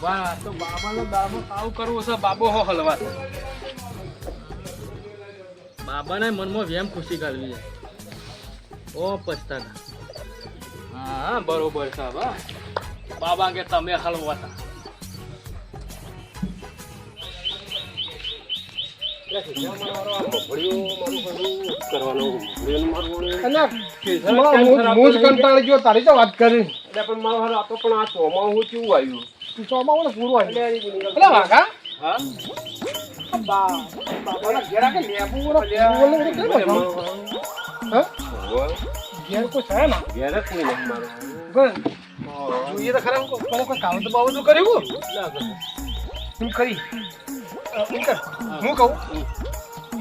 બાબા તો બાબાનો દામો સાવ કરવો છે બાબો હો હલવા બાબાને મનમાં વેમ ખુશી કાઢવી છે ઓ પછતાના હા બરોબર છે બા બાબા કે તમે હલવાતા તારી તો વાત કરી પણ મારો હારો આતો પણ આ ચોમાહું કેવું આવ્યું ચોમાવું પૂરું આવ્યું વાઘા હા બાબાના ઘેરા કે લેબુ ઘેર કોઈ છે ને ઘેર જ નહીં મારો જોઈએ તો ખરા કોઈ કામ તો બાબુ કર્યું હું કરી હું કહું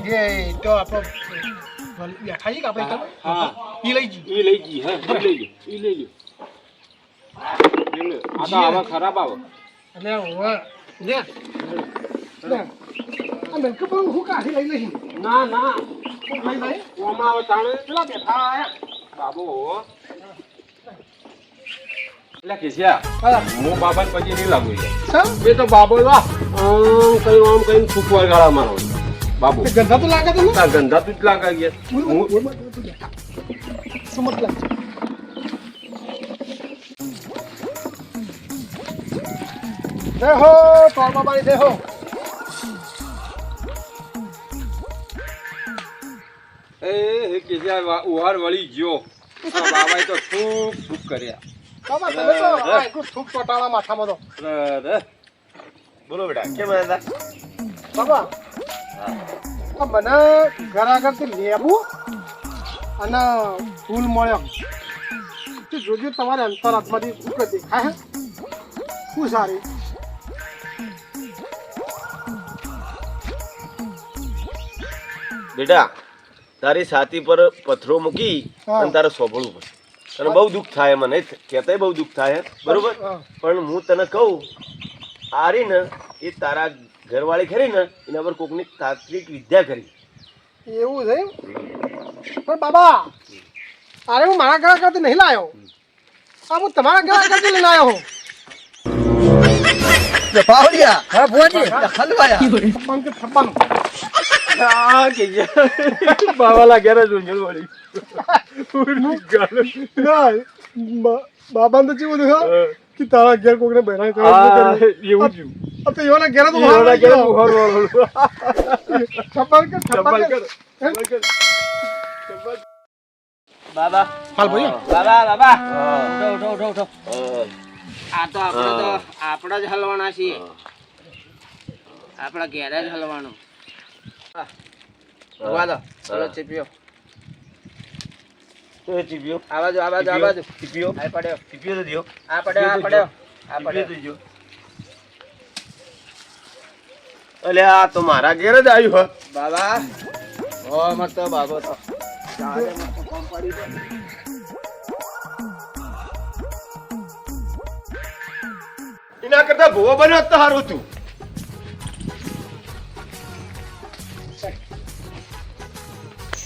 જે તો આપણો બેઠા છે કે આપણે હા ઈ લઈ જઈએ ઈ લઈ ગઈ હા ઈ લઈ લ્યો આ તો આવા ખરાબ આવે એટલે લે અમે કે બહુ હું કાઢી લઈ લઈ ના ના લઈ લઈ ઓમાં આવે તાણે પેલા બેઠા આયા બાબો એટલે કેસ્યા હા હું બાબાને પછી નહીં લાગુ સમ એ તો બાબો વા આમ કઈ ફૂકવાર ગાળા મારો બાબુ ગંધા તો લાગે તો ને આ ગંધા તું જ લાગા ગયા સમજ લાગ દેહો તોર બાબાની દેહો એ કેસ્યા ઉહાર વળી ગયો બાબાએ તો ફૂક કર્યા બાબા તમે તો આખું થૂક ચોટાળા માથામાં તો બોલો બેટા કેમ હતા બાબા આ મને ઘર આગળથી લેબુ અને ફૂલ મળ્યો તો જોજો તમારે અંતરાત્માથી શું દેખાય શું સારી બેટા તારી છાતી પર પથરો મૂકી અને તારે સોંભળવું પડે તને બહુ દુઃખ થાય મને કહેતાય બહુ દુઃખ થાય બરોબર પણ હું તને કહું આરી ને એ તારા ઘરવાળી ખરી ને એના પર કોકની તાત્વિક વિદ્યા કરી એવું છે પણ બાબા અરે હું મારા ઘર આગળથી નહીં લાવ્યો આ હું તમારા ઘર આગળથી લઈને આવ્યો હું પાવડિયા હા ભુવાજી હલવાયા થપ્પન કે થપ્પન આ કે બાવાલા ઘરે જોંજલ વળી બાબા તો કેવું દેખા કે તારા ઘેર કોકને બહેરા કરે એવું જ આ તો એવાના ઘેર તો એવાના ઘેર ઉહાર થપ્પન કે થપ્પન કે બાબા હાલ ભાઈ બાબા ઉઠો આ તો આપણે જ હલવાના છીએ આપણા ઘેરે જ હલવાનું વાદો ચલો ચીપ્યો તો ચીપ્યો આવાજો ચીપ્યો આ પડ્યો ચીપ્યો તો દિયો આ પડ્યો દીજો અલે આ તો મારા ઘેર જ આવ્યું હો બાબા હો મત બાબો તો એના કરતા ભૂવો બન્યો તો સારું હતું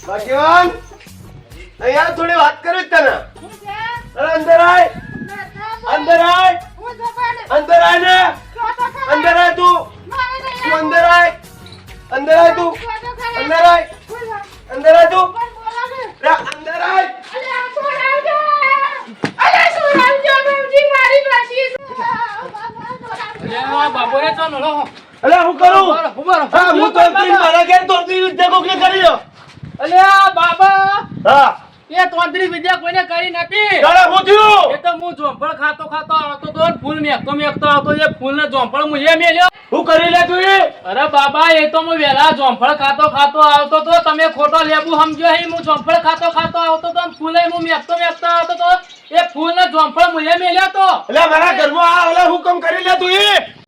ભાગ્યવાન અહીંયા થોડી વાત કરું તને અરે અંદર આય અંદર આય અંદર આય ને અંદર આય તું અંદર આય અંદર આય તું અંદર આય અંદર આય તું અંદર આય બાબો રે તો નલો અલે હું કરું હા હું તો મારા ઘેર તોડતી વિદ્યા કોકને કરી દો અલ્યા બાબા હા એ તોંદરી વિદ્યા કોઈને કરી નથી તારે હું થયું એ તો હું જોંફળ ખાતો આવતો તો ફૂલ મેકતો આવતો એ ફૂલને જોંફળ હું એ મેલ્યો હું કરી લે તું અરે બાબા એ તો હું વેલા જોંફળ ખાતો આવતો તો તમે ખોટો લેબુ સમજો હે હું જોંફળ ખાતો આવતો તો ફૂલે હું મેકતો આવતો તો એ ફૂલને જોંફળ હું એ મેલ્યો તો એટલે મારા ઘરમાં આ ઓલા હુકમ કરી લે તું